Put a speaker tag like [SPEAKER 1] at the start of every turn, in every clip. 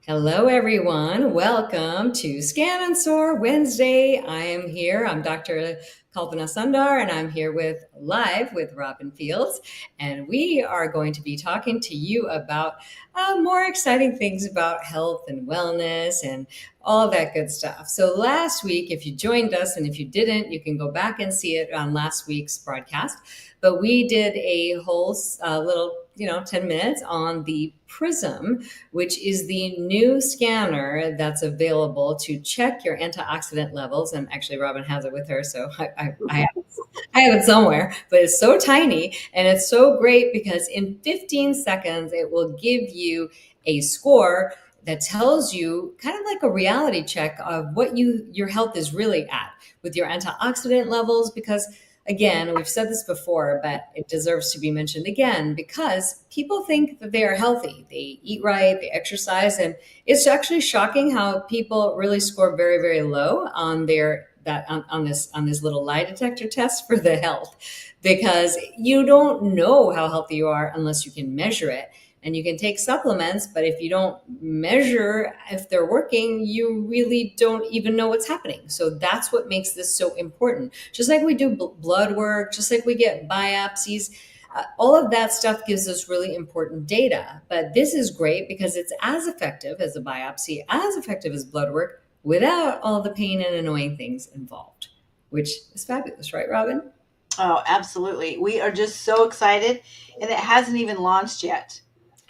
[SPEAKER 1] Hello, everyone. Welcome to Scan and Soar Wednesday. I am here. I'm Dr. Kalpana Sundar, and I'm here with live with Robin Fields. And we are going to be talking to you about more exciting things about health and wellness and all that good stuff. So, last week, if you joined us, and if you didn't, you can go back and see it on last week's broadcast. But we did a whole little, 10 minutes on the Prism, which is the new scanner that's available to check your antioxidant levels. And actually, Robin has it with her, so I have it somewhere, but it's so tiny and it's so great because in 15 seconds, it will give you a score that tells you kind of like a reality check of what your health is really at with your antioxidant levels. Because again, we've said this before, but it deserves to be mentioned again because people think that they are healthy. They eat right, they exercise, and it's actually shocking how people really score very, very low on this little lie detector test for the health, because you don't know how healthy you are unless you can measure it. And you can take supplements, but if you don't measure if they're working, you really don't even know what's happening. So that's what makes this so important. Just like we do blood work, just like we get biopsies, all of that stuff gives us really important data. But this is great because it's as effective as a biopsy, as effective as blood work, without all the pain and annoying things involved, which is fabulous, right, Robin?
[SPEAKER 2] Oh, absolutely. We are just so excited, and it hasn't even launched yet.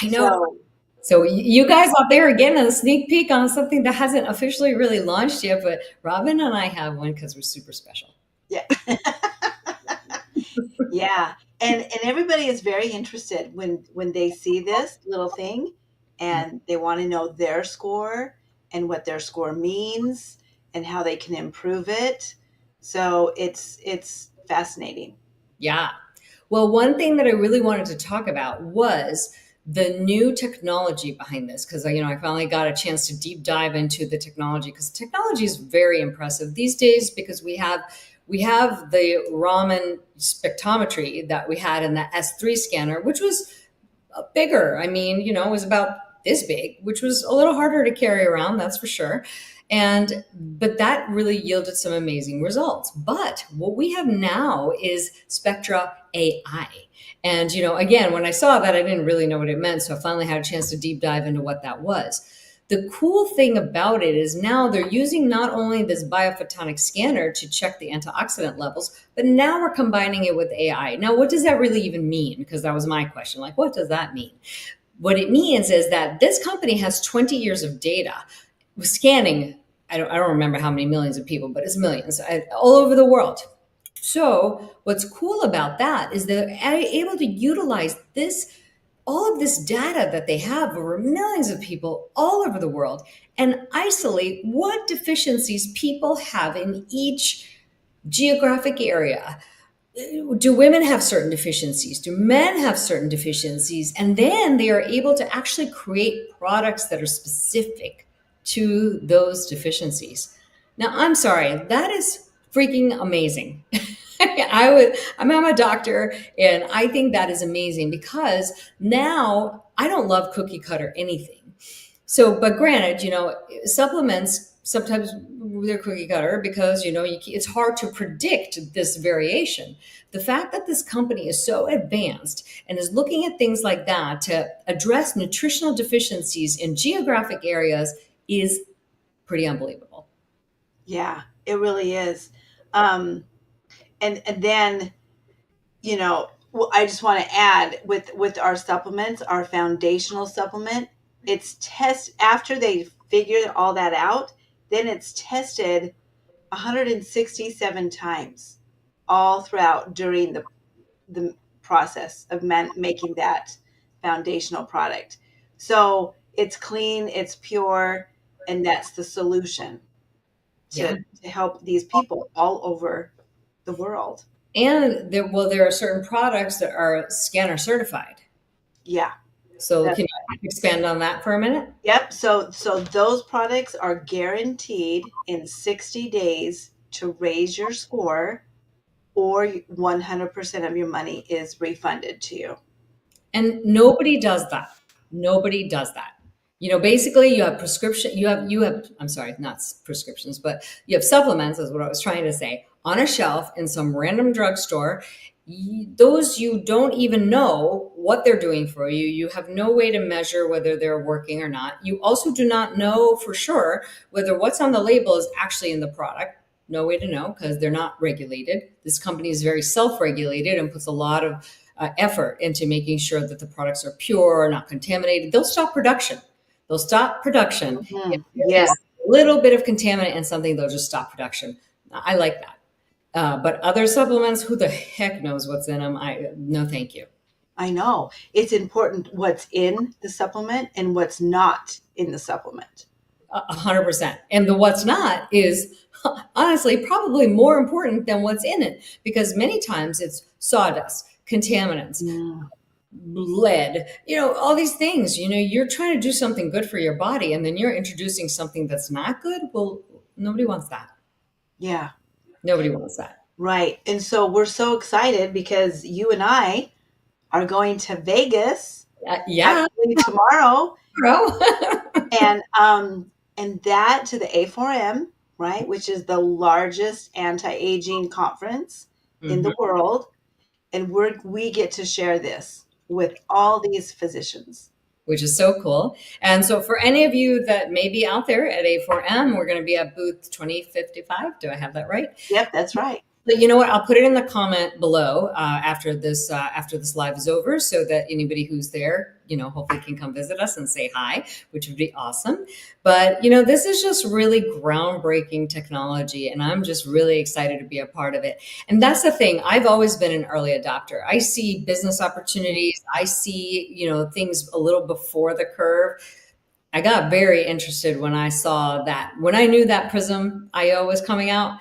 [SPEAKER 1] I know.
[SPEAKER 2] So,
[SPEAKER 1] So you guys out there are getting a sneak peek on something that hasn't officially really launched yet, but Robin and I have one because we're super special.
[SPEAKER 2] yeah. Yeah. And everybody is very interested when they see this little thing and they want to know their score and what their score means and how they can improve it. So, it's fascinating.
[SPEAKER 1] Yeah. Well, one thing that I really wanted to talk about was the new technology behind this because I finally got a chance to deep dive into the technology because technology is very impressive these days because we have the Raman spectrometry that we had in the S3 scanner, which was bigger. I mean, it was about this big, which was a little harder to carry around, that's for sure. But that really yielded some amazing results. But what we have now is Spectra AI. And, again, when I saw that, I didn't really know what it meant. So I finally had a chance to deep dive into what that was. The cool thing about it is now they're using not only this biophotonic scanner to check the antioxidant levels, but now we're combining it with AI. Now, what does that really even mean? Because that was my question. Like, what does that mean? What it means is that this company has 20 years of data scanning. I don't remember how many millions of people, but it's millions all over the world. So what's cool about that is they're able to utilize all of this data that they have over millions of people all over the world and isolate what deficiencies people have in each geographic area. Do women have certain deficiencies? Do men have certain deficiencies? And then they are able to actually create products that are specific to those deficiencies. Now, I'm sorry, that is freaking amazing. I'm a doctor, and I think that is amazing because now I don't love cookie cutter anything. So, but granted, supplements sometimes they're cookie cutter because it's hard to predict this variation. The fact that this company is so advanced and is looking at things like that to address nutritional deficiencies in geographic areas is pretty unbelievable.
[SPEAKER 2] Yeah, it really is. Um, and then I just want to add with our supplements, our foundational supplement, it's test after they figured all that out, then it's tested 167 times all throughout during the process of making that foundational product. So it's clean, it's pure, and that's the solution
[SPEAKER 1] Yeah.
[SPEAKER 2] to help these people all over the world.
[SPEAKER 1] And there are certain products that are scanner certified.
[SPEAKER 2] Yeah.
[SPEAKER 1] So
[SPEAKER 2] That's
[SPEAKER 1] can you expand on that for a minute?
[SPEAKER 2] Yep. So those products are guaranteed in 60 days to raise your score, or 100% of your money is refunded to you.
[SPEAKER 1] And nobody does that. Nobody does that. Basically you have prescription, I'm sorry, not prescriptions, but you have supplements, is what I was trying to say, on a shelf in some random drugstore. Those you don't even know what they're doing for you. You have no way to measure whether they're working or not. You also do not know for sure whether what's on the label is actually in the product. No way to know because they're not regulated. This company is very self-regulated and puts a lot of effort into making sure that the products are pure, not contaminated. They'll stop production. If
[SPEAKER 2] Mhm.
[SPEAKER 1] there
[SPEAKER 2] Yeah,
[SPEAKER 1] is a little bit of contaminant in something, they'll just stop production. I like that. But other supplements, who the heck knows what's in them? No, thank you.
[SPEAKER 2] I know. It's important what's in the supplement and what's not in the supplement.
[SPEAKER 1] 100%. And the what's not is honestly probably more important than what's in it because many times it's sawdust, contaminants,
[SPEAKER 2] Mm,
[SPEAKER 1] lead, all these things. You're trying to do something good for your body and then you're introducing something that's not good. Well, nobody wants that.
[SPEAKER 2] yeah,
[SPEAKER 1] Nobody wants that.
[SPEAKER 2] right. And so we're so excited because you and I are going to Vegas
[SPEAKER 1] Yeah,
[SPEAKER 2] actually tomorrow,
[SPEAKER 1] bro.
[SPEAKER 2] and that to the A4M, right, which is the largest anti-aging conference in
[SPEAKER 1] Mhm.
[SPEAKER 2] the world, and we get to share this with all these physicians.
[SPEAKER 1] Which is so cool. And so, for any of you that may be out there at A4M, we're going to be at booth 2055. Do I have that right?
[SPEAKER 2] Yep, that's right.
[SPEAKER 1] But you know what? I'll put it in the comment below after this live is over, so that anybody who's there, hopefully can come visit us and say hi, which would be awesome. But this is just really groundbreaking technology, and I'm just really excited to be a part of it. And that's the thing. I've always been an early adopter. I see business opportunities. I see things a little before the curve. I got very interested when I saw that. When I knew that Prism IO was coming out,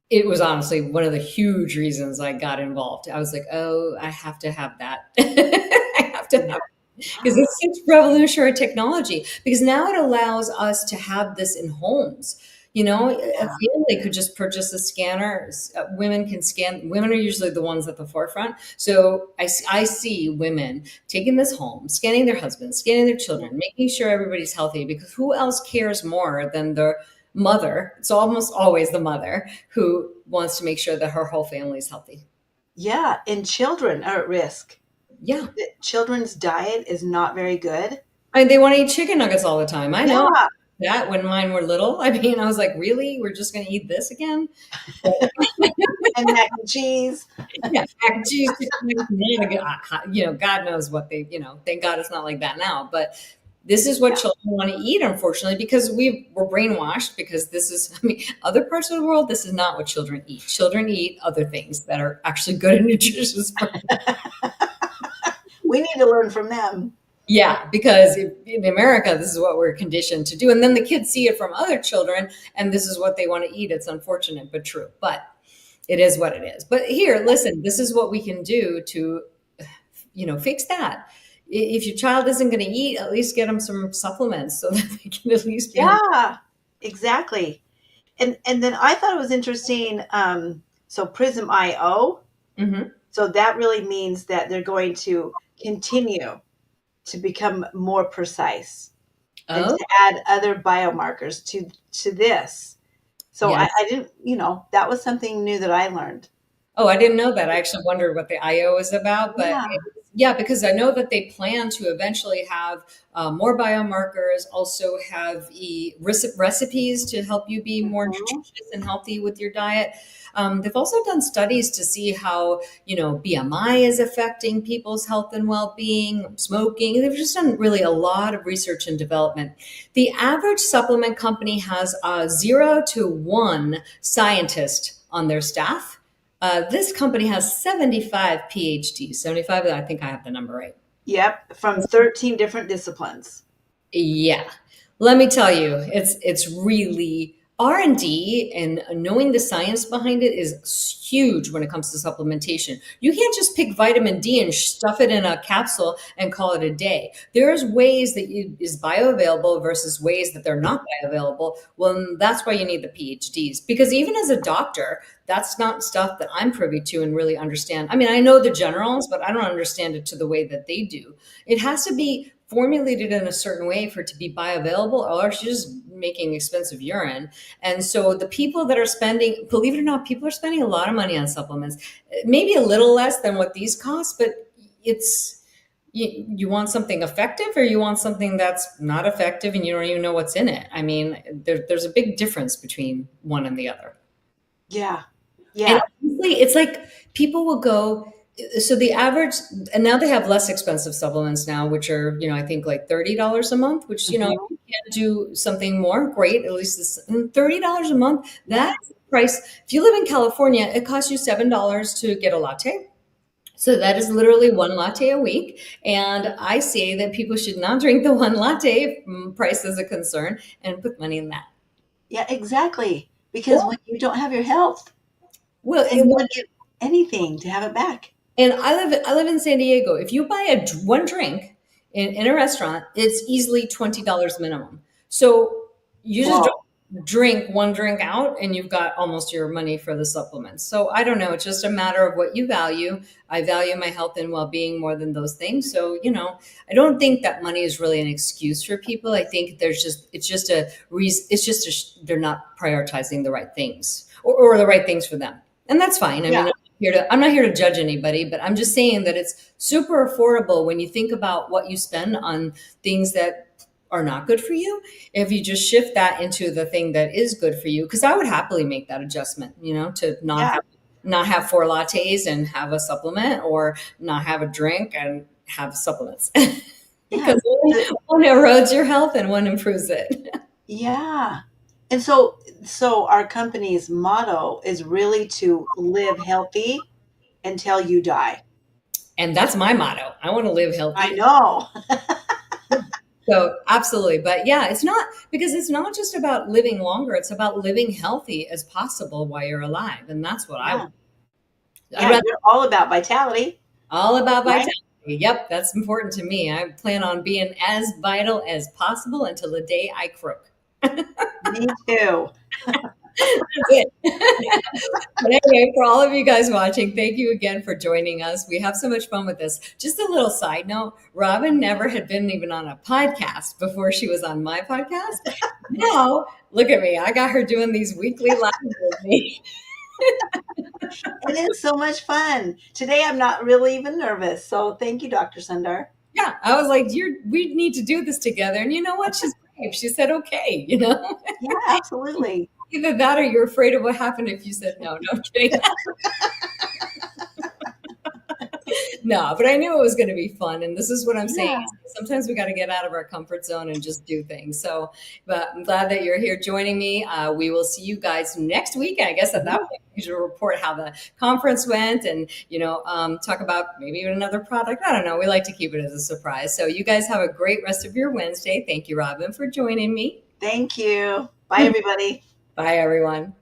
[SPEAKER 1] it was honestly one of the huge reasons I got involved. I was like, oh, I have to have that. I have to
[SPEAKER 2] Yeah.
[SPEAKER 1] have because it's such revolutionary technology. Because now it allows us to have this in homes. A
[SPEAKER 2] Yeah.
[SPEAKER 1] family could just purchase a scanner. Women can scan. Women are usually the ones at the forefront. So I see women taking this home, scanning their husbands, scanning their children, making sure everybody's healthy. Because who else cares more than the mother? It's almost always the mother who wants to make sure that her whole family is healthy.
[SPEAKER 2] Yeah, and children are at risk.
[SPEAKER 1] Yeah.
[SPEAKER 2] Children's diet is not very good.
[SPEAKER 1] They want to eat chicken nuggets all the time. I know
[SPEAKER 2] Yeah,
[SPEAKER 1] that when mine were little. I was like, really? We're just going to eat this again? But
[SPEAKER 2] and mac and cheese.
[SPEAKER 1] yeah, mac and cheese, chicken nuggets, God knows what thank God it's not like that now. But this is what
[SPEAKER 2] Yeah,
[SPEAKER 1] children want to eat, unfortunately, because we're brainwashed because other parts of the world, this is not what children eat. Children eat other things that are actually good and nutritious for.
[SPEAKER 2] we need to learn from them.
[SPEAKER 1] Yeah, because in America, this is what we're conditioned to do. And then the kids see it from other children, and this is what they want to eat. It's unfortunate, but true. But it is what it is. But here, listen, this is what we can do to, fix that. If your child isn't going to eat, at least get them some supplements so that they can at least be healthy.
[SPEAKER 2] Yeah, exactly. And then I thought it was interesting. So Prism IO.
[SPEAKER 1] Hmm.
[SPEAKER 2] So that really means that they're going to continue to become more precise and
[SPEAKER 1] Oh,
[SPEAKER 2] to add other biomarkers to this. So
[SPEAKER 1] yes.
[SPEAKER 2] I didn't, that was something new that I learned.
[SPEAKER 1] Oh, I didn't know that. I actually wondered what the IO is about, but
[SPEAKER 2] Yeah.
[SPEAKER 1] yeah, because I know that they plan to eventually have more biomarkers, also have recipes to help you be more
[SPEAKER 2] Mhm.
[SPEAKER 1] nutritious and healthy with your diet. They've also done studies to see how, BMI is affecting people's health and well-being, smoking. They've just done really a lot of research and development. The average supplement company has 0 to 1 scientist on their staff. This company has 75 PhDs. 75, I think I have the number right.
[SPEAKER 2] Yep, from 13 different disciplines.
[SPEAKER 1] Yeah. Let me tell you, it's really R&D, and knowing the science behind it is huge when it comes to supplementation. You can't just pick vitamin D and stuff it in a capsule and call it a day. There's ways that it is bioavailable versus ways that they're not bioavailable. Well, that's why you need the PhDs, because even as a doctor, that's not stuff that I'm privy to and really understand. I mean, I know the generals, but I don't understand it to the way that they do. It has to be formulated in a certain way for it to be bioavailable, or else you're just making expensive urine. And so the people that are spending, believe it or not, people are spending a lot of money on supplements, maybe a little less than what these cost, but it's, you want something effective or you want something that's not effective and you don't even know what's in it. I mean, there's a big difference between one and the other.
[SPEAKER 2] Yeah.
[SPEAKER 1] And
[SPEAKER 2] Yeah.
[SPEAKER 1] honestly, it's like people will go, so the average, and now they have less expensive supplements now, which are, I think like $30 a month, which, if
[SPEAKER 2] Hmm.
[SPEAKER 1] you can do something more, great. At least this $30 a month,
[SPEAKER 2] Yeah.
[SPEAKER 1] that's the price. If you live in California, it costs you $7 to get a latte. So that is literally one latte a week. And I say that people should not drink the one latte if price is a concern and put money in that.
[SPEAKER 2] Yeah, exactly. Because
[SPEAKER 1] Or,
[SPEAKER 2] when you don't have your health,
[SPEAKER 1] well,
[SPEAKER 2] then you would give anything to have it back.
[SPEAKER 1] and I live in San Diego. If you buy one drink in a restaurant, it's easily $20 minimum. So you just
[SPEAKER 2] Whoa.
[SPEAKER 1] drink one drink out, and you've got almost your money for the supplements. So I don't know. It's just a matter of what you value. I value my health and well being more than those things. So I don't think that money is really an excuse for people. I think it's just a reason. It's just they're not prioritizing the right things or the right things for them, and that's fine. I
[SPEAKER 2] Yeah.
[SPEAKER 1] mean, I'm not here to judge anybody, but I'm just saying that it's super affordable when you think about what you spend on things that are not good for you. If you just shift that into the thing that is good for you, because I would happily make that adjustment, to
[SPEAKER 2] Yeah.
[SPEAKER 1] not have four lattes and have a supplement, or not have a drink and have supplements.
[SPEAKER 2] Yeah.
[SPEAKER 1] Because one erodes your health and one improves it.
[SPEAKER 2] Yeah. And so our company's motto is really to live healthy until you die.
[SPEAKER 1] And that's my motto. I want to live
[SPEAKER 2] I
[SPEAKER 1] healthy.
[SPEAKER 2] know.
[SPEAKER 1] So absolutely. But yeah, it's not, because it's not just about living longer. It's about living healthy as possible while you're alive. And that's what I
[SPEAKER 2] Yeah.
[SPEAKER 1] want. I'd
[SPEAKER 2] Yeah,
[SPEAKER 1] rather
[SPEAKER 2] you're all about vitality,
[SPEAKER 1] all about
[SPEAKER 2] right?
[SPEAKER 1] vitality. Yep. That's important to me. I plan on being as vital as possible until the day I croak.
[SPEAKER 2] Me too.
[SPEAKER 1] That's it. But anyway, for all of you guys watching, thank you again for joining us. We have so much fun with this. Just a little side note, Robin never had been even on a podcast before she was on my podcast. Now, look at me. I got her doing these weekly lives with me.
[SPEAKER 2] It is so much fun. Today I'm not really even nervous. So thank you, Dr. Sundar.
[SPEAKER 1] Yeah, I was like, we need to do this together. And you know what? She's brave. She said, okay.
[SPEAKER 2] Yeah, absolutely.
[SPEAKER 1] Either that or you're afraid of what happened if you said no. No, I'm kidding. No, but I knew it was going to be fun. And this is what I'm saying.
[SPEAKER 2] Yeah.
[SPEAKER 1] Sometimes we got to get out of our comfort zone and just do things. So, but I'm glad that you're here joining me. We will see you guys next week. I guess at that point, we should report how the conference went and, talk about maybe even another product. I don't know. We like to keep it as a surprise. So you guys have a great rest of your Wednesday. Thank you, Robin, for joining me.
[SPEAKER 2] Thank you. Bye, everybody.
[SPEAKER 1] Bye, everyone.